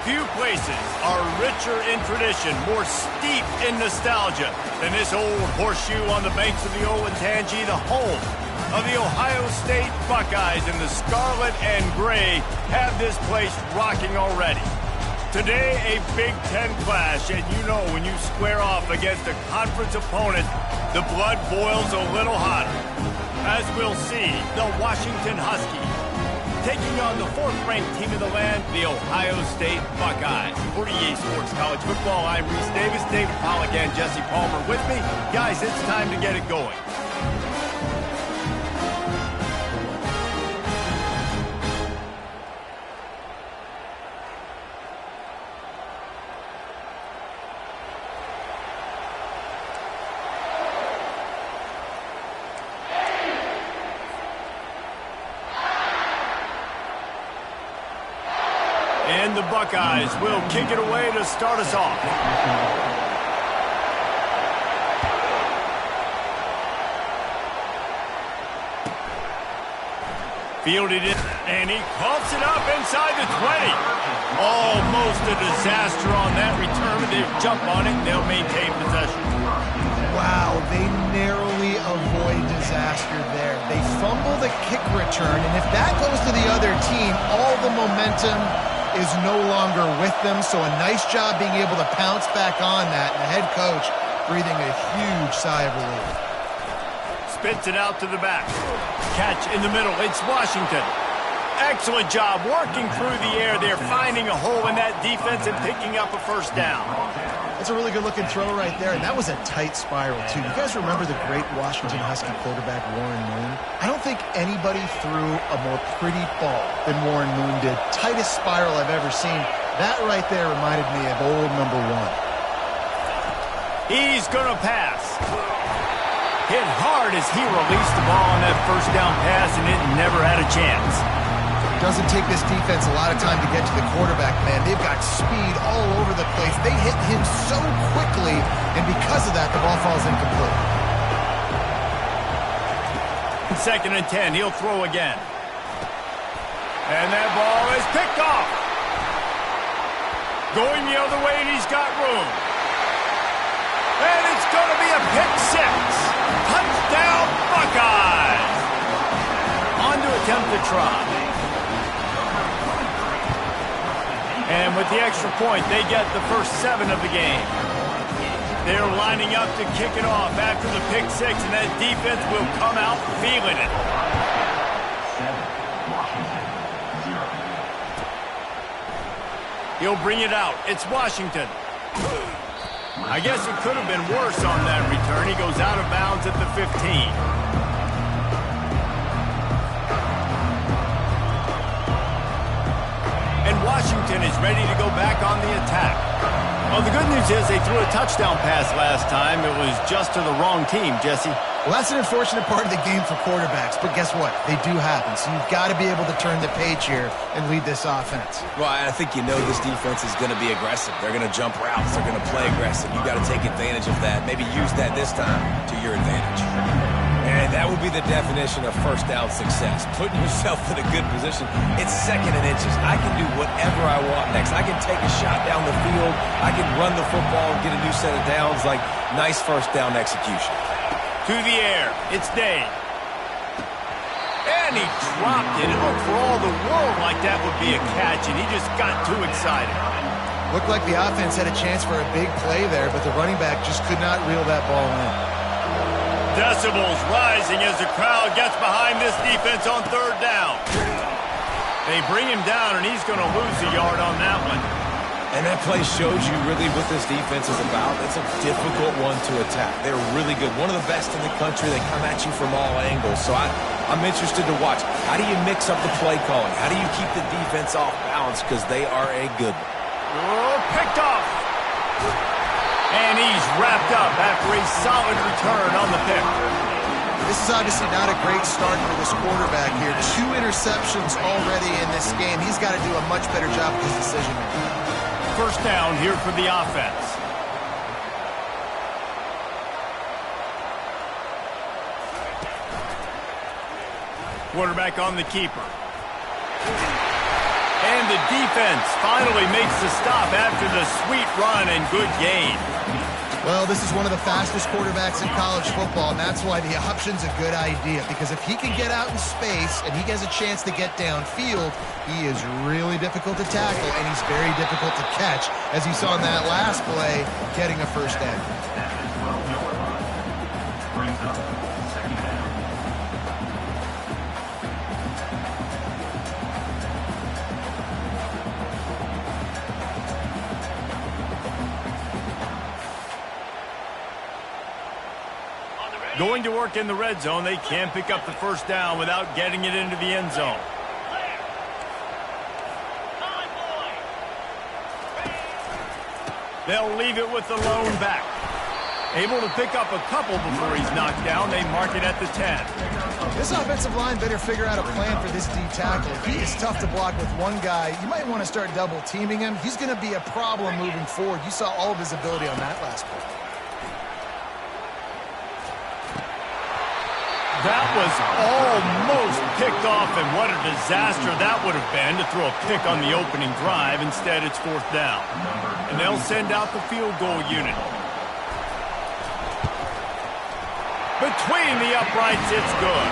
Few places are richer in tradition, more steep in nostalgia than this old horseshoe on the banks of the Olentangy, the home of the Ohio State Buckeyes, and the scarlet and gray have this place rocking already. Today, a Big Ten clash, and you know when you square off against a conference opponent, the blood boils a little hotter. As we'll see, the Washington Huskies taking on the fourth-ranked team in the land, the Ohio State Buckeyes. For EA Sports College Football, I'm Reese Davis, David Pollack, and Jesse Palmer with me. Guys, it's time to get it going. And the Buckeyes will kick it away to start us off. Fielded it, and he pumps it up inside the 20. Almost a disaster on that return, but they'll jump on it, and they'll maintain possession. Wow, they narrowly avoid disaster there. They fumble the kick return, and if that goes to the other team, all the momentum is no longer with them, so a nice job being able to pounce back on that, and the head coach breathing a huge sigh of relief. Spits it out to the back. Catch in the middle. It's Washington. Excellent job working through the air there, finding a hole in that defense and picking up a first down. That's a really good-looking throw right there, and that was a tight spiral, too. You guys remember the great Washington Husky quarterback Warren Moon? I don't think anybody threw a more pretty ball than Warren Moon did. Tightest spiral I've ever seen. That right there reminded me of old number one. He's going to pass. Hit hard as he released the ball on that first down pass, and it never had a chance. Doesn't take this defense a lot of time to get to the quarterback, man. They've got speed all over the place. They hit him so quickly, and because of that, the ball falls incomplete. 2nd and 10, he'll throw again. And that ball is picked off. Going the other way, and he's got room. And it's going to be a pick six. Touchdown, Buckeyes. On to attempt to try. And with the extra point, they get the first 7 of the game. They're lining up to kick it off after the pick six, and that defense will come out feeling it. He'll bring it out. It's Washington. I guess it could have been worse on that return. He goes out of bounds at the 15. Washington is ready to go back on the attack. Well, the good news is they threw a touchdown pass last time. It was just to the wrong team, Jesse. Well, that's an unfortunate part of the game for quarterbacks, but guess what? They do happen, so you've got to be able to turn the page here and lead this offense. Well, I think you know this defense is going to be aggressive. They're going to jump routes. They're going to play aggressive. You've got to take advantage of that. Maybe use that this time to your advantage. And that would be the definition of first down success. Putting yourself in a good position. It's 2nd and inches. I can do whatever I want next. I can take a shot down the field. I can run the football and get a new set of downs. Like, nice first down execution. To the air. It's Dane. And he dropped it. It looked for all the world like that would be a catch, and he just got too excited. Looked like the offense had a chance for a big play there, but the running back just could not reel that ball in. Decibels rising as the crowd gets behind this defense on 3rd down. They bring him down, and he's going to lose a yard on that one. And that play shows you really what this defense is about. It's a difficult one to attack. They're really good. One of the best in the country. They come at you from all angles. So I'm interested to watch. How do you mix up the play calling? How do you keep the defense off balance? Because they are a good one. Oh, picked off. And he's wrapped up after a solid return on the pick. This is obviously not a great start for this quarterback here. 2 interceptions already in this game. He's got to do a much better job with his decision-making. First down here for the offense. Quarterback on the keeper. And the defense finally makes the stop after the sweet run and good gain. Well, this is one of the fastest quarterbacks in college football, and that's why the option's a good idea. Because if he can get out in space and he has a chance to get downfield, he is really difficult to tackle, and he's very difficult to catch, as you saw in that last play, getting a first down. Going to work in the red zone, they can't pick up the first down without getting it into the end zone. They'll leave it with the lone back. Able to pick up a couple before he's knocked down. They mark it at the 10. This offensive line better figure out a plan for this D tackle. He is tough to block with one guy. You might want to start double teaming him. He's going to be a problem moving forward. You saw all of his ability on that last play. That was almost picked off, and what a disaster that would have been to throw a pick on the opening drive. Instead, it's fourth down. And they'll send out the field goal unit. Between the uprights, it's good.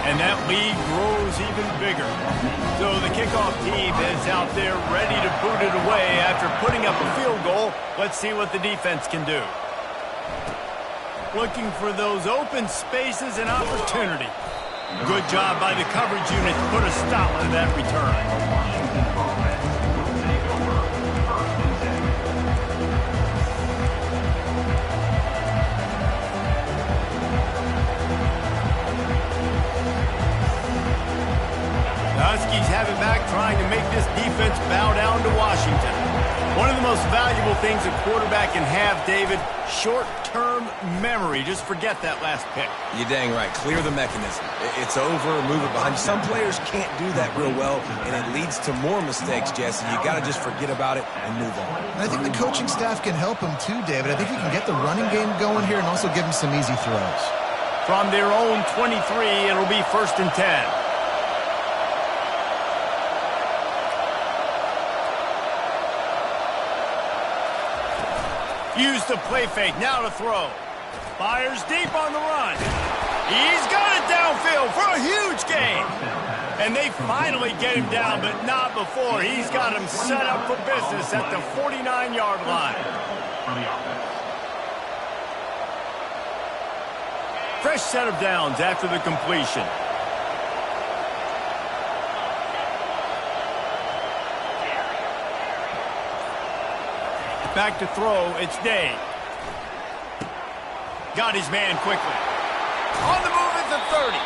And that lead grows even bigger. So the kickoff team is out there ready to boot it away after putting up a field goal. Let's see what the defense can do. Looking for those open spaces and opportunity. Good job by the coverage unit to put a stop to that return. The Huskies have it back, trying to make this defense bow down to Washington. One of the most valuable things a quarterback can have, David, short-term memory. Just forget that last pick. You're dang right. Clear the mechanism. It's over, move it behind you. Some players can't do that real well, and it leads to more mistakes, Jesse. You got to just forget about it and move on. And I think the coaching staff can help him too, David. I think he can get the running game going here and also give him some easy throws. From their own 23, it'll be 1st and 10. Use the play fake, now to throw. Fires deep on the run. He's got it downfield for a huge gain. And they finally get him down, but not before. He's got him set up for business at the 49-yard line. Fresh set of downs after the completion. Back to throw, it's Day. Got his man quickly. On the move at the 30.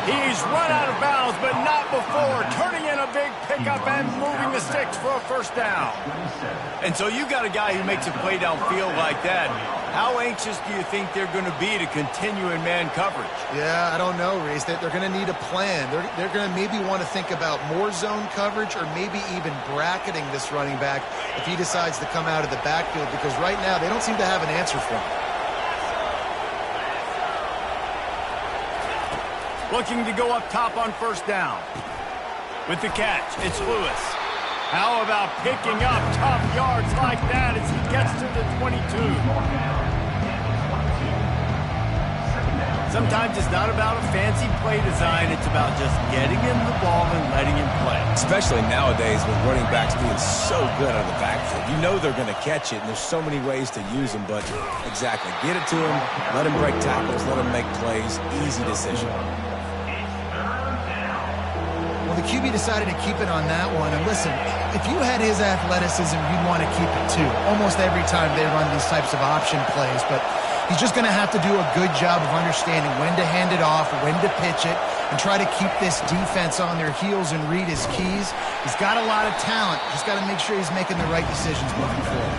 He's run out of bounds, but not before turning in a big pickup and moving the sticks for a first down. And so you got a guy who makes a play downfield like that. How anxious do you think they're going to be to continue in man coverage? Yeah, I don't know, Reese. They're going to need a plan. They're going to maybe want to think about more zone coverage or maybe even bracketing this running back if he decides to come out of the backfield, because right now they don't seem to have an answer for him. Looking to go up top on first down. With the catch, it's Lewis. How about picking up tough yards like that as he gets to the 22? Sometimes it's not about a fancy play design. It's about just getting him the ball and letting him play. Especially nowadays with running backs being so good out of the backfield. You know they're going to catch it, and there's so many ways to use them. But exactly, get it to him, let him break tackles, let him make plays. Easy decision. Well, the QB decided to keep it on that one. And listen, if you had his athleticism, you'd want to keep it too. Almost every time they run these types of option plays. But he's just going to have to do a good job of understanding when to hand it off, when to pitch it, and try to keep this defense on their heels and read his keys. He's got a lot of talent. Just got to make sure he's making the right decisions moving forward.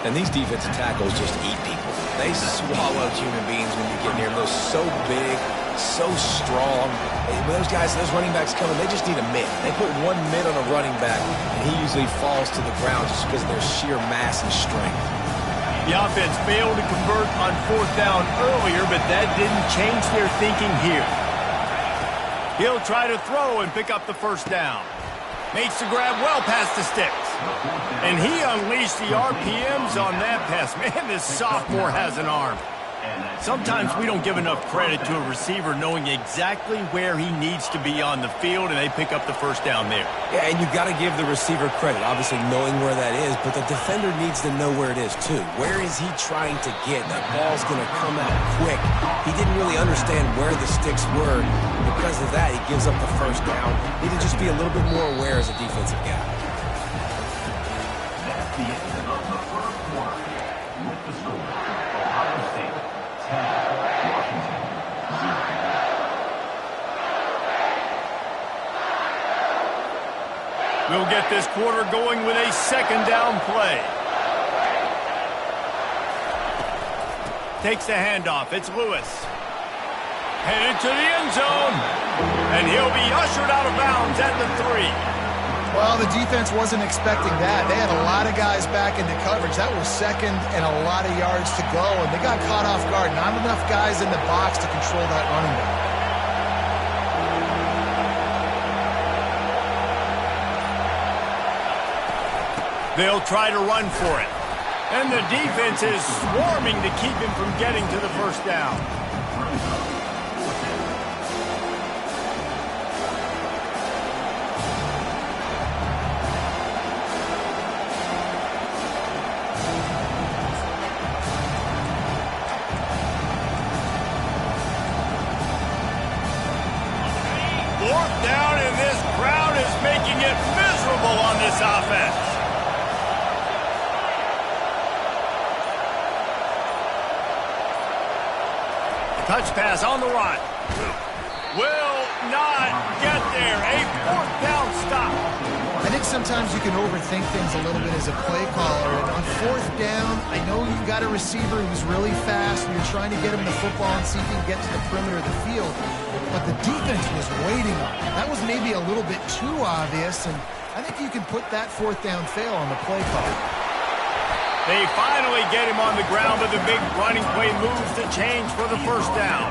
And these defensive tackles just eat people. They swallow human beings when you get near them. They're so big, so strong. When those guys, those running backs come in, they just need a mid. They put one mid on a running back, and he usually falls to the ground just because of their sheer mass and strength. The offense failed to convert on fourth down earlier, but that didn't change their thinking here. He'll try to throw and pick up the first down. Makes the grab well past the sticks. And he unleashed the RPMs on that pass. Man, this sophomore has an arm. Sometimes we don't give enough credit to a receiver knowing exactly where he needs to be on the field, and they pick up the first down there. Yeah, and you've got to give the receiver credit, obviously knowing where that is, but the defender needs to know where it is too. Where is he trying to get? That ball's going to come out quick. He didn't really understand where the sticks were. Because of that, he gives up the first down. Need to just be a little bit more aware as a defensive guy. That's the end of the first quarter. With the score, Ohio State 10, Washington 0. We'll get this quarter going with a second down play. Takes the handoff. It's Lewis. Headed to the end zone. And he'll be ushered out of bounds at the 3. Well, the defense wasn't expecting that. They had a lot of guys back into coverage. That was second and a lot of yards to go, and they got caught off guard. Not enough guys in the box to control that running back. They'll try to run for it. And the defense is swarming to keep him from getting to the first down. Fourth down, and this crowd is making it miserable on this offense. Touch pass on the run. Will not get there. A fourth down stop. I think sometimes you can overthink things a little bit as a play caller. And on fourth down, I know you've got a receiver who's really fast, and you're trying to get him the football and see if he can get to the perimeter of the field. But the defense was waiting on it. That was maybe a little bit too obvious, and I think you can put that fourth down fail on the play call. They finally get him on the ground, but the big running play moves the change for the first down.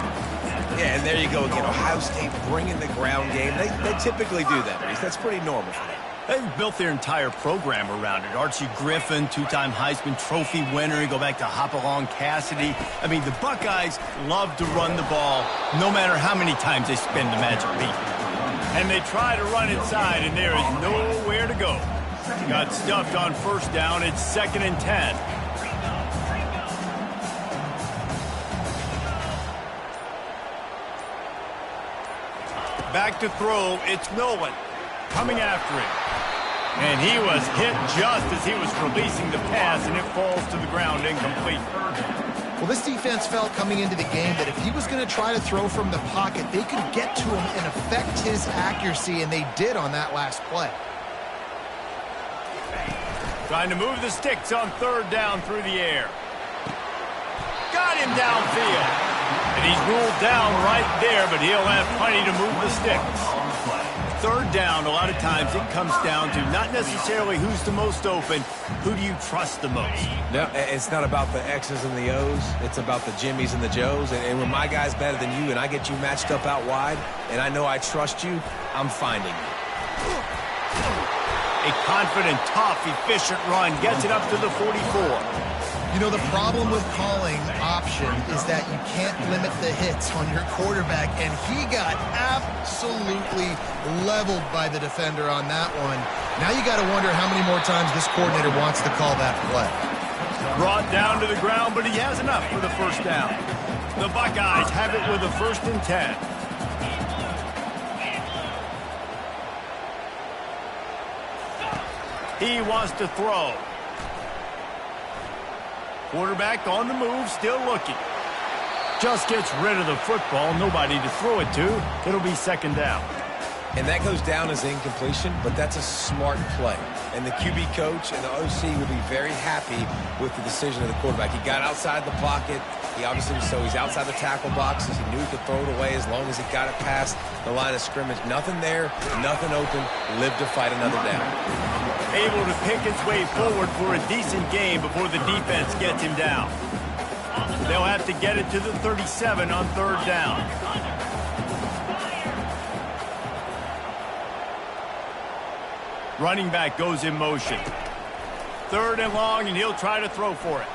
Yeah, and there you go again. Ohio State bringing the ground game. They typically do that, Reese. That's pretty normal for them. They've built their entire program around it. Archie Griffin, two-time Heisman Trophy winner. You go back to Hopalong Cassidy. I mean, the Buckeyes love to run the ball, no matter how many times they spin the magic beat. And they try to run inside, and there is nowhere to go. Got stuffed on first down. It's 2nd and 10. Back to throw. It's Nolan coming after him. And he was hit just as he was releasing the pass, and it falls to the ground incomplete. Well, this defense felt coming into the game that if he was going to try to throw from the pocket, they could get to him and affect his accuracy, and they did on that last play. Trying to move the sticks on third down through the air. Got him downfield. And he's ruled down right there, but he'll have plenty to move the sticks. Third down, a lot of times it comes down to not necessarily who's the most open, who do you trust the most? No, it's not about the X's and the O's. It's about the Jimmies and the Joes. And when my guy's better than you and I get you matched up out wide, and I know I trust you, I'm finding you. A confident, tough, efficient run gets it up to the 44. You know, the problem with calling option is that you can't limit the hits on your quarterback, and he got absolutely leveled by the defender on that one. Now you got to wonder how many more times this coordinator wants to call that play. Brought down to the ground, but he has enough for the first down. The Buckeyes have it with a 1st and 10. He wants to throw. Quarterback on the move, still looking. Just gets rid of the football, nobody to throw it to. It'll be 2nd down. And that goes down as incompletion, but that's a smart play. And the QB coach and the OC will be very happy with the decision of the quarterback. He got outside the pocket. He obviously, so he's outside the tackle boxes. He knew he could throw it away as long as he got it past the line of scrimmage. Nothing there, nothing open. Live to fight another down. Able to pick his way forward for a decent game before the defense gets him down. They'll have to get it to the 37 on third down. Running back goes in motion. 3rd and long, and he'll try to throw for it.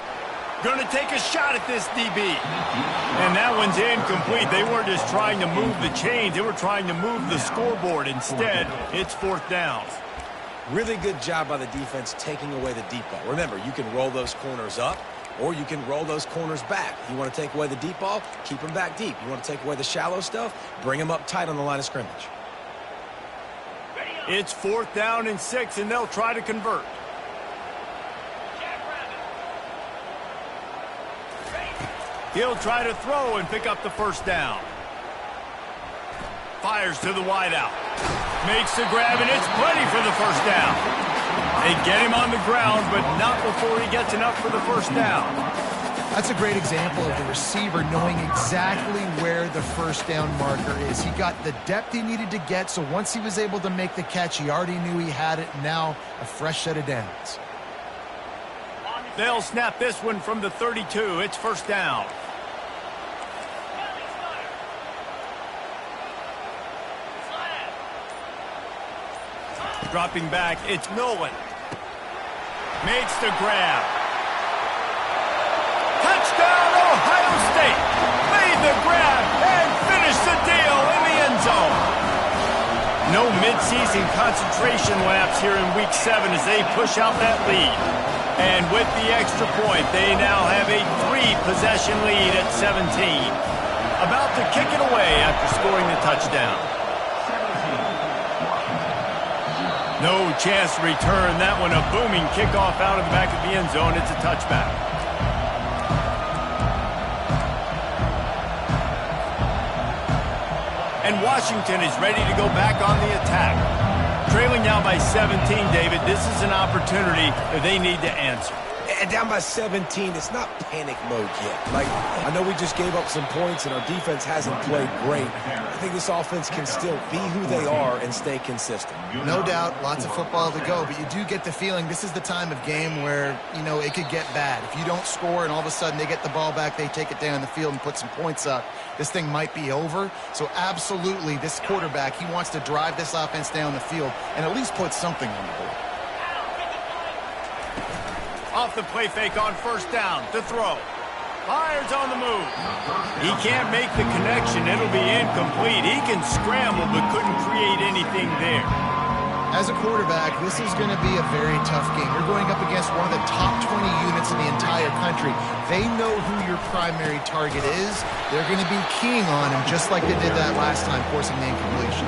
Going to take a shot at this DB. And that one's incomplete. They weren't just trying to move the chains. They were trying to move the scoreboard. Instead, it's 4th down. Really good job by the defense taking away the deep ball. Remember, you can roll those corners up, or you can roll those corners back. You want to take away the deep ball, keep them back deep. You want to take away the shallow stuff, bring them up tight on the line of scrimmage. It's 4th down and 6, and they'll try to convert. He'll try to throw and pick up the 1st down. Fires to the wideout. Makes the grab, and it's plenty for the 1st down. They get him on the ground, but not before he gets enough for the 1st down. That's a great example of the receiver knowing exactly where the 1st down marker is. He got the depth he needed to get, so once he was able to make the catch, he already knew he had it. Now, a fresh set of downs. They'll snap this one from the 32. It's 1st down. Dropping back, it's Nolan. Makes the grab. Touchdown, Ohio State. Made the grab and finished the deal in the end zone. No midseason concentration laps here in Week 7 as they push out that lead. And with the extra point, they now have a 3-possession lead at 17. About to kick it away after scoring the touchdown. No chance to return that one. A booming kickoff out of the back of the end zone. It's a touchback. And Washington is ready to go back on the attack. Trailing now by 17, David. This is an opportunity that they need to answer. And down by 17, it's not panic mode yet. Like, I know we just gave up some points and our defense hasn't played great. I think this offense can still be who they are and stay consistent. No doubt, lots of football to go, but you do get the feeling this is the time of game where, you know, it could get bad. If you don't score and all of a sudden they get the ball back, they take it down the field and put some points up, this thing might be over. So absolutely, this quarterback, he wants to drive this offense down the field and at least put something on the board. Off the play fake on 1st down to throw. Fires on the move. He can't make the connection. It'll be incomplete. He can scramble but couldn't create anything there. As a quarterback, this is going to be a very tough game. You're going up against one of the top 20 units in the entire country. They know who your primary target is. They're going to be keying on him just like they did that last time, forcing the incompletion.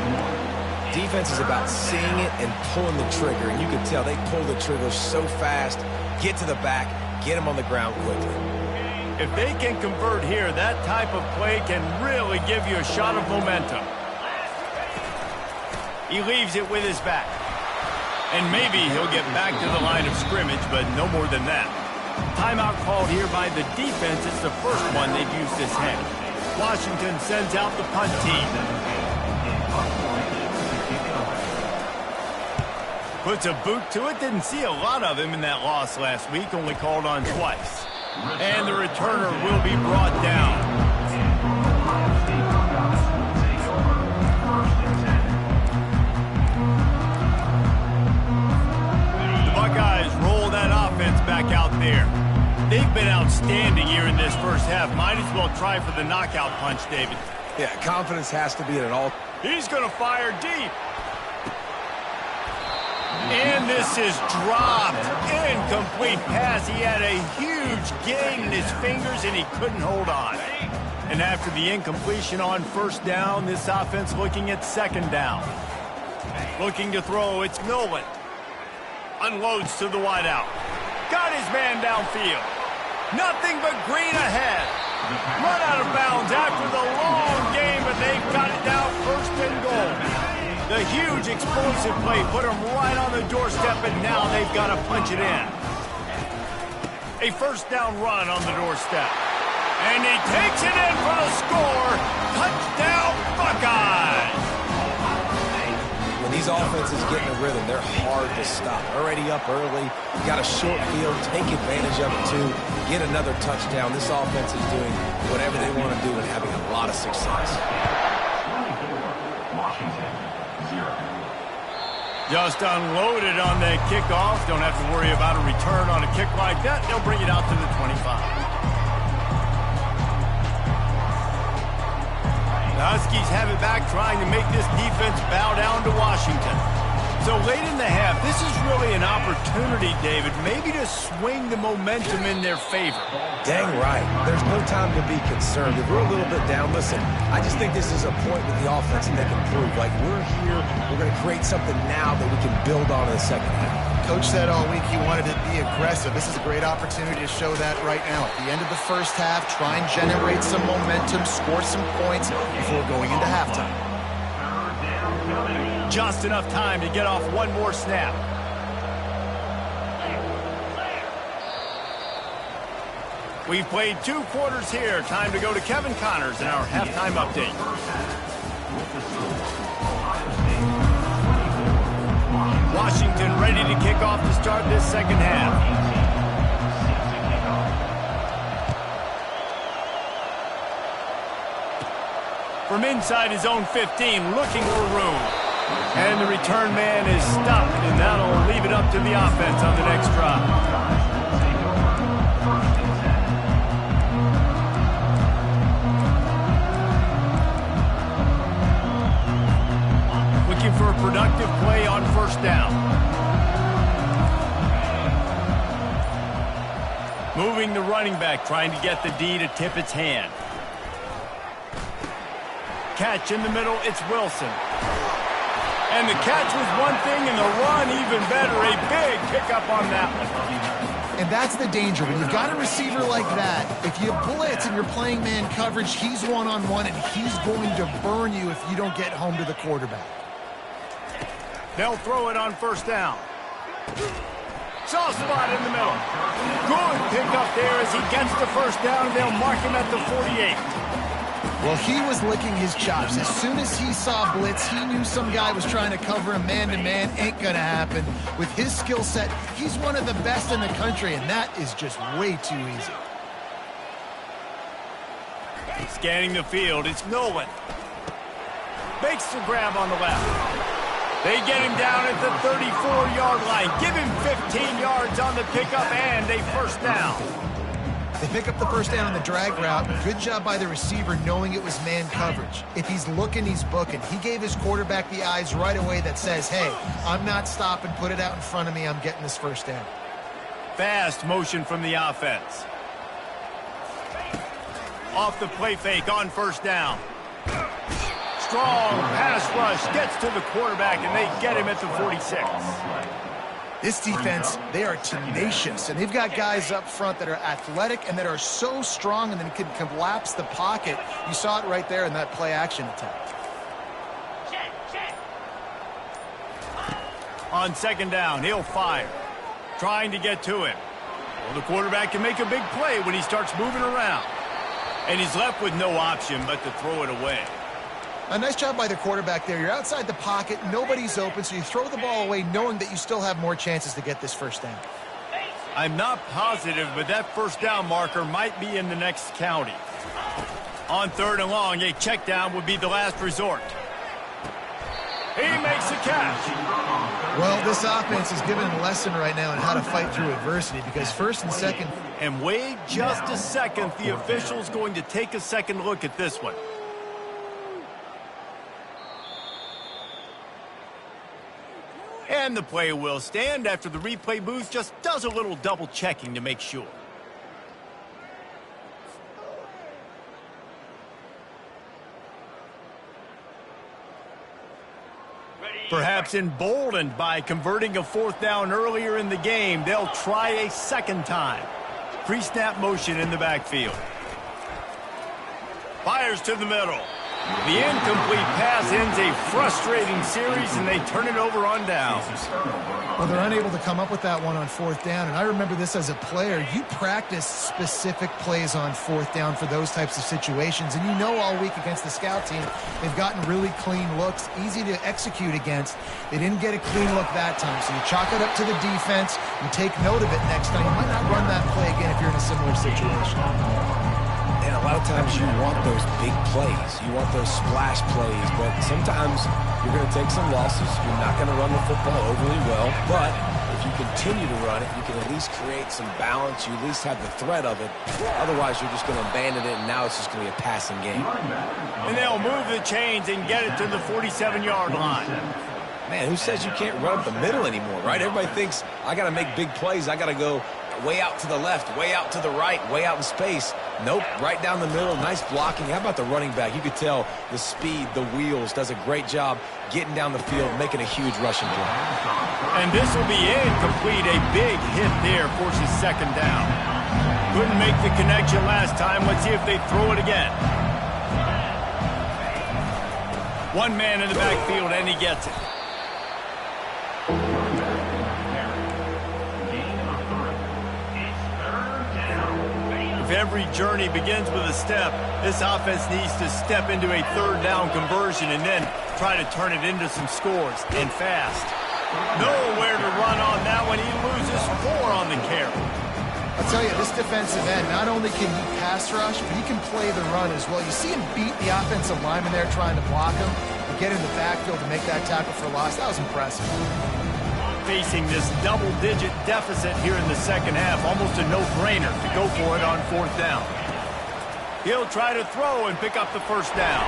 Defense is about seeing it and pulling the trigger, and you can tell they pull the trigger so fast. Get to the back, get him on the ground quickly. If they can convert here, that type of play can really give you a shot of momentum. He leaves it with his back. And maybe he'll get back to the line of scrimmage, but no more than that. Timeout called here by the defense. It's the first one they've used this half. Washington sends out the punt team. Puts a boot to it. Didn't see a lot of him in that loss last week. Only called on twice. And the returner will be brought down. The Buckeyes roll that offense back out there. They've been outstanding here in this first half. Might as well try for the knockout punch, David. Yeah, confidence has to be at an all. He's going to fire deep. And this is dropped. Incomplete pass. He had a huge gain in his fingers, and he couldn't hold on. And after the incompletion on 1st down, this offense looking at 2nd down. Looking to throw, it's Nolan. Unloads to the wideout. Got his man downfield. Nothing but green ahead. Run out of bounds after the long game, but they've got it down 1st and goal. The huge explosive play put them right on the doorstep, and now they've got to punch it in. A 1st down run on the doorstep. And he takes it in for the score. Touchdown, Buckeyes! When these offenses get in a rhythm, they're hard to stop. Already up early, got a short field, take advantage of it too, get another touchdown. This offense is doing whatever they want to do and having a lot of success. Just unloaded on that kickoff. Don't have to worry about a return on a kick like that. They'll bring it out to the 25. The Huskies have it back, trying to make this defense bow down to Washington. So late in the half, this is really an opportunity, David, maybe to swing the momentum in their favor. Dang right. There's no time to be concerned. If we're a little bit down, listen, I just think this is a point with the offense that they can prove. Like, we're here, we're going to create something now that we can build on in the second half. Coach said all week he wanted to be aggressive. This is a great opportunity to show that right now. At the end of the first half, try and generate some momentum, score some points before going into halftime. Just enough time to get off one more snap. We've played 2 quarters here. Time to go to Kevin Connors in our halftime update. Washington ready to kick off to start this second half. From inside his own 15, looking for room. And the return man is stopped, and that'll leave it up to the offense on the next drive. Looking for a productive play on first down. Moving the running back, trying to get the D to tip its hand. Catch in the middle, it's Wilson. And the catch was one thing, and the run even better. A big pickup on that one. And that's the danger. When you've got a receiver like that, if you blitz and you're playing man coverage, he's one-on-one, and he's going to burn you if you don't get home to the quarterback. They'll throw it on first down. Soft spot in the middle. Good pickup there as he gets the first down, and they'll mark him at the 48. Well, he was licking his chops. As soon as he saw blitz, he knew some guy was trying to cover him man-to-man. Ain't gonna happen. With his skill set, he's one of the best in the country, and that is just way too easy. Scanning the field, it's Nolan. Makes the grab on the left. They get him down at the 34-yard line. Give him 15 yards on the pickup and a first down. They pick up the first down on the drag route. Good job by the receiver knowing it was man coverage. If he's looking, he's booking. He gave his quarterback the eyes right away that says, hey, I'm not stopping. Put it out in front of me. I'm getting this first down. Fast motion from the offense. Off the play fake on first down. Strong pass rush gets to the quarterback, and they get him at the 46. This defense, they are tenacious, and they've got guys up front that are athletic and that are so strong and then can collapse the pocket. You saw it right there in that play-action attempt. On second down, he'll fire. Trying to get to him. Well, the quarterback can make a big play when he starts moving around. And he's left with no option but to throw it away. A nice job by the quarterback there. You're outside the pocket, nobody's open, so you throw the ball away knowing that you still have more chances to get this first down. I'm not positive, but that first down marker might be in the next county. On third and long, a check down would be the last resort. He makes a catch. Well, this offense is giving a lesson right now on how to fight through adversity, because first and second... And wait just a second. The official's going to take a second look at this one. And the play will stand after the replay booth just does a little double checking to make sure. Perhaps emboldened by converting a fourth down earlier in the game, they'll try a second time. Pre-snap motion in the backfield. Fires to the middle. The incomplete pass ends a frustrating series, and they turn it over on down. Well, they're unable to come up with that one on fourth down, and I remember this as a player. You practice specific plays on fourth down for those types of situations, and you know all week against the scout team, they've gotten really clean looks, easy to execute against. They didn't get a clean look that time, so you chalk it up to the defense. You take note of it next time. You might not run that play again if you're in a similar situation. And a lot of times you want those big plays. You want those splash plays, but sometimes you're going to take some losses. You're not going to run the football overly well, but if you continue to run it, you can at least create some balance. You at least have the threat of it. Otherwise, you're just going to abandon it, and now it's just going to be a passing game. And they'll move the chains and get it to the 47-yard line. Man, who says you can't run up the middle anymore, right? Everybody thinks, I got to make big plays. I got to go way out to the left, way out to the right, way out in space. Nope, right down the middle, nice blocking. How about the running back? You could tell the speed, the wheels, does a great job getting down the field, making a huge rushing play. And this will be incomplete. A big hit there forces second down. Couldn't make the connection last time. Let's see if they throw it again. One man in the backfield, and he gets it. If every journey begins with a step, this offense needs to step into a third down conversion and then try to turn it into some scores, and fast. Nowhere to run on that one. He loses 4 on the carry. I'll tell you, this defensive end, not only can he pass rush, but he can play the run as well. You see him beat the offensive lineman there trying to block him and get in the backfield to make that tackle for loss. That was impressive. Facing this double-digit deficit here in the second half, almost a no-brainer to go for it on 4th down. He'll try to throw and pick up the first down.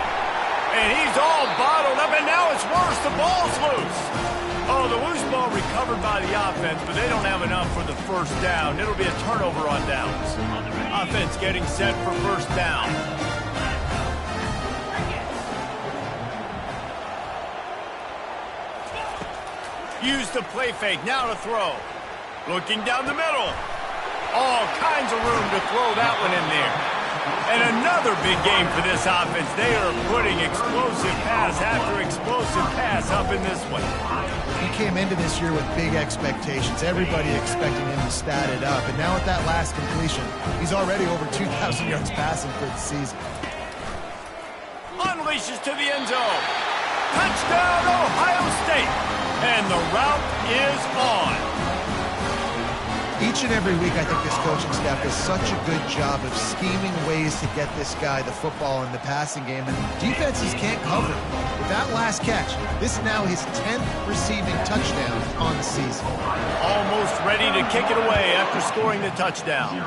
And he's all bottled up, and now it's worse. The ball's loose. Oh, the loose ball recovered by the offense, but they don't have enough for the first down. It'll be a turnover on downs. Offense getting set for first down. Use the play fake, now to throw. Looking down the middle. All kinds of room to throw that one in there. And another big game for this offense. They are putting explosive pass after explosive pass up in this one. He came into this year with big expectations. Everybody expecting him to stat it up. And now with that last completion, he's already over 2,000 yards passing for the season. Unleashes to the end zone. Touchdown, Ohio State. And the route is on. Each and every week, I think this coaching staff does such a good job of scheming ways to get this guy the football in the passing game, and defenses can't cover it. With that last catch, this is now his 10th receiving touchdown on the season. Almost ready to kick it away after scoring the touchdown.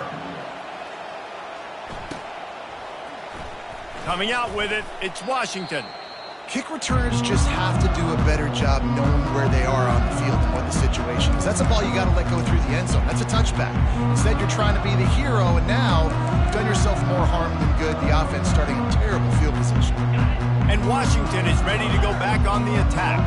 Coming out with it, it's Washington. Kick returners just have to do a better job knowing where they are on the field and what the situation is. That's a ball you got to let go through the end zone. That's a touchback. Instead, you're trying to be the hero, and now you've done yourself more harm than good. The offense starting in terrible field position. And Washington is ready to go back on the attack.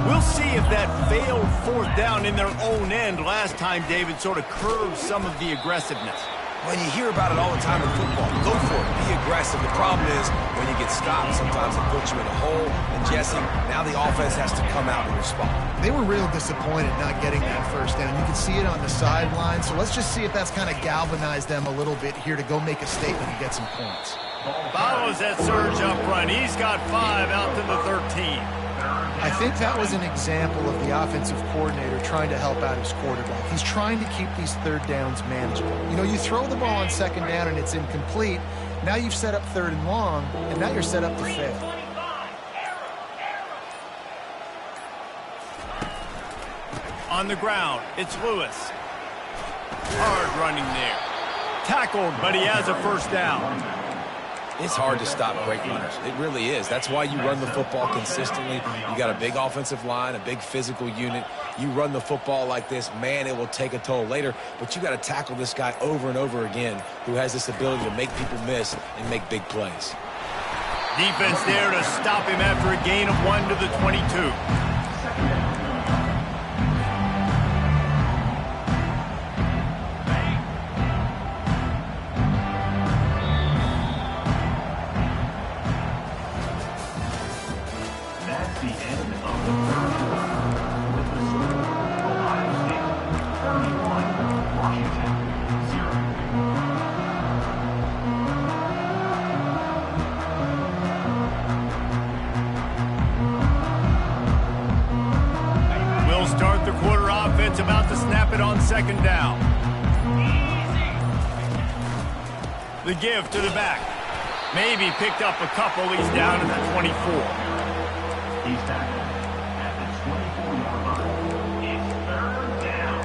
We'll see if that failed 4th down in their own end last time, David, sort of curbed some of the aggressiveness. When you hear about it all the time in football, go for it, be aggressive. The problem is when you get stopped, sometimes it puts you in a hole. And Jesse, now the offense has to come out and respond. They were real disappointed not getting that first down. You can see it on the sideline. So let's just see if that's kind of galvanized them a little bit here to go make a statement and get some points. Follows that surge up front. He's got 5 out to the 13. I think that was an example of the offensive coordinator trying to help out his quarterback. He's trying to keep these 3rd downs manageable. You know, you throw the ball on 2nd down and it's incomplete. Now you've set up 3rd and long, and now you're set up to fail. On the ground, it's Lewis. Hard running there. Tackled, but he has a first down. It's hard to stop great runners. It really is. That's why you run the football consistently. You got a big offensive line, a big physical unit. You run the football like this, man, it will take a toll later. But you got to tackle this guy over and over again who has this ability to make people miss and make big plays. Defense there to stop him after a gain of 1 to the 22. About to snap it on 2nd down. The give to the back. Maybe picked up a couple. He's down to the 24. He's tackled at the 24-yard line. It's third down.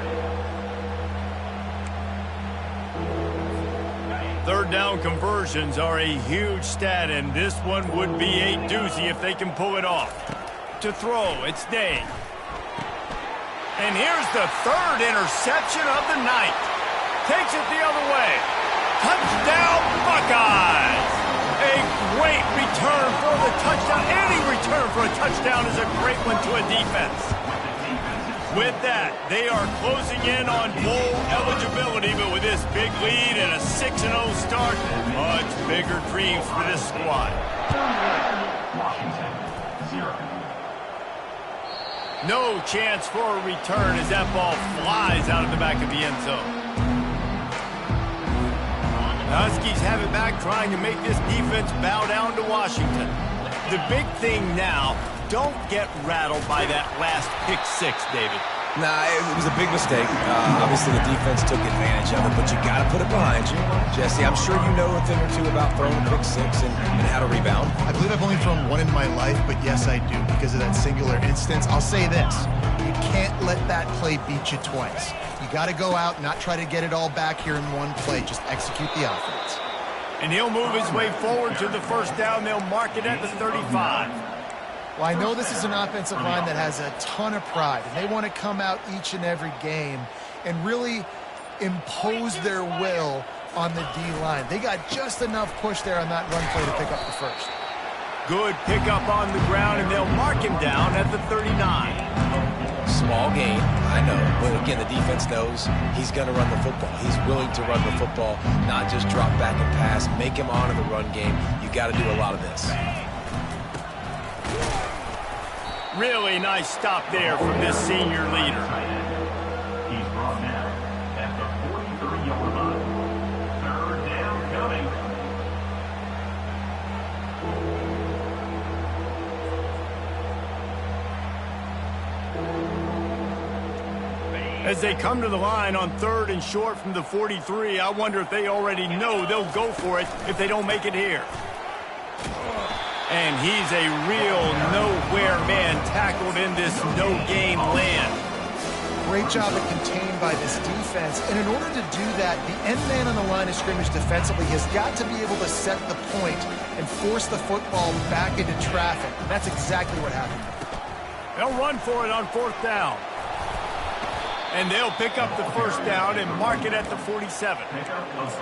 Third down conversions are a huge stat, and this one would be a doozy if they can pull it off. To throw, it's Day. And here's the third interception of the night. Takes it the other way. Touchdown, Buckeyes! A great return for the touchdown. Any return for a touchdown is a great one to a defense. With that, they are closing in on bowl eligibility, but with this big lead and a 6-0 start, much bigger dreams for this squad. Washington, 0. No chance for a return as that ball flies out of the back of the end zone. The Huskies have it back, trying to make this defense bow down to Washington. The big thing now, don't get rattled by that last pick six, David. Nah, it was a big mistake. Obviously, the defense took advantage of it, but you got to put it behind you. Jesse, I'm sure you know a thing or two about throwing a pick six and how to rebound. I believe I've only thrown one in my life, but yes, I do. Because of that singular instance, I'll say this. You can't let that play beat you twice. You got to go out, not try to get it all back here in one play. Just execute the offense. And he'll move his way forward to the first down. They'll mark it at the 35. Well, I know this is an offensive line that has a ton of pride, and they want to come out each and every game and really impose their will on the D-line. They got just enough push there on that run play to pick up the first. Good pickup on the ground, and they'll mark him down at the 39. Small gain, I know, but again, the defense knows he's going to run the football. He's willing to run the football, not just drop back and pass, make him honor the run game. You got to do a lot of this. Really nice stop there from this senior leader. He's brought down at the 43-yard line. Third down coming. As they come to the line on third and short from the 43, I wonder if they already know they'll go for it if they don't make it here. And he's a real nowhere man tackled in this no-gain land. Great job at contained by this defense. And in order to do that, the end man on the line of scrimmage defensively has got to be able to set the point and force the football back into traffic. And that's exactly what happened. They'll run for it on fourth down. And they'll pick up the first down and mark it at the 47.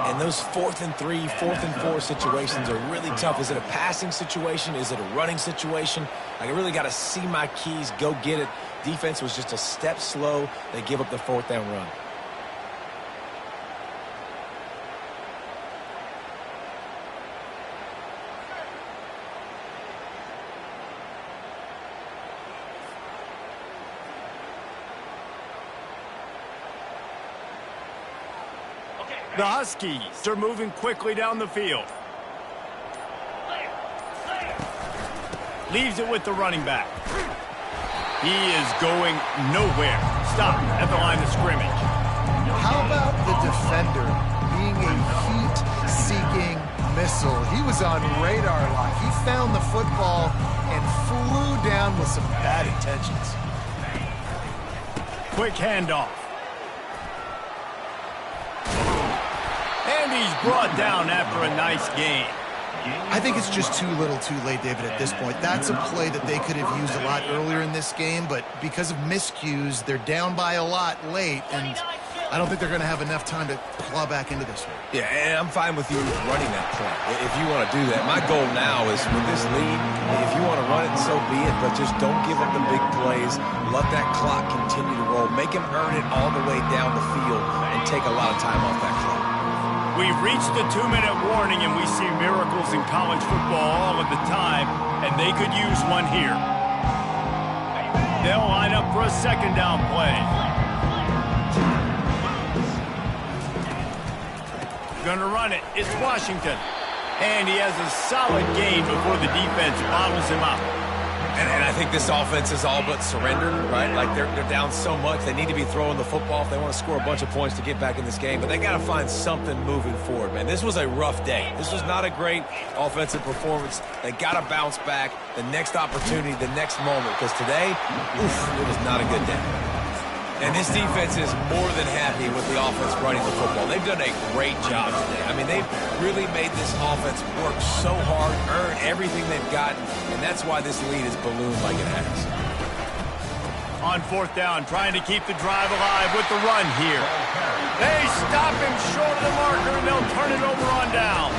And those 4th and 3, 4th and 4 situations are really tough. Is it a passing situation? Is it a running situation? I really got to see my keys, go get it. Defense was just a step slow. They give up the 4th down run. The Huskies are moving quickly down the field. Leaves it with the running back. He is going nowhere. Stop at the line of scrimmage. How about the defender being a heat-seeking missile? He was on radar lock. He found the football and flew down with some bad intentions. Quick handoff. And he's brought down after a nice gain. I think it's just too little too late, David, at this point. That's a play that they could have used a lot earlier in this game, but because of miscues, they're down by a lot late, and I don't think they're going to have enough time to claw back into this one. Yeah, and I'm fine with you running that play if you want to do that. My goal now is with this lead, if you want to run it, so be it, but just don't give up the big plays. Let that clock continue to roll. Make him earn it all the way down the field and take a lot of time off that clock. We've reached the 2-minute warning, and we see miracles in college football all of the time, and they could use one here. They'll line up for a second down play. Gonna run it. It's Washington. And he has a solid gain before the defense bottles him up. And I think this offense is all but surrendered, right? Like they're down so much. They need to be throwing the football if they want to score a bunch of points to get back in this game. But they got to find something moving forward, man. This was a rough day. This was not a great offensive performance. They got to bounce back. The next opportunity, the next moment. Because today, it was not a good day. And this defense is more than happy with the offense running the football. They've done a great job today. I mean, they've really made this offense work so hard, earn everything they've gotten, and that's why this lead is ballooned like it has. On fourth down, trying to keep the drive alive with the run here. They stop him short of the marker, and they'll turn it over on down.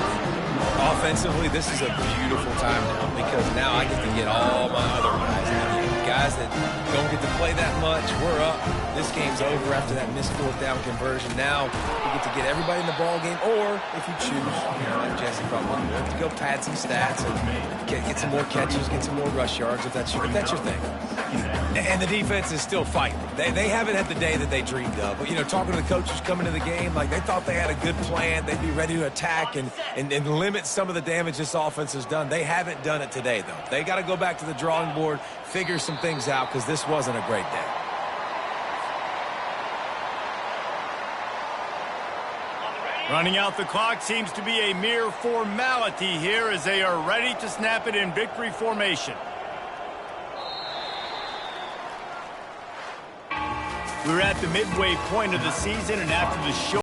Offensively, this is a beautiful time now because now I get to get all my other guys out here. Guys that don't get to play that much, we're up. This game's over after that missed fourth down conversion. Now we get to get everybody in the ball game, or if you choose, like Jesse probably would, to go pad some stats and get some more catches, get some more rush yards if that's your thing. And the defense is still fighting. They haven't had the day that they dreamed of. But, you know, talking to the coaches coming to the game, like they thought they had a good plan. They'd be ready to attack and limit some of the damage this offense has done. They haven't done it today, though. They got to go back to the drawing board, figure some things out, because this wasn't a great day. Running out the clock seems to be a mere formality here as they are ready to snap it in victory formation. We're at the midway point of the season, and after the show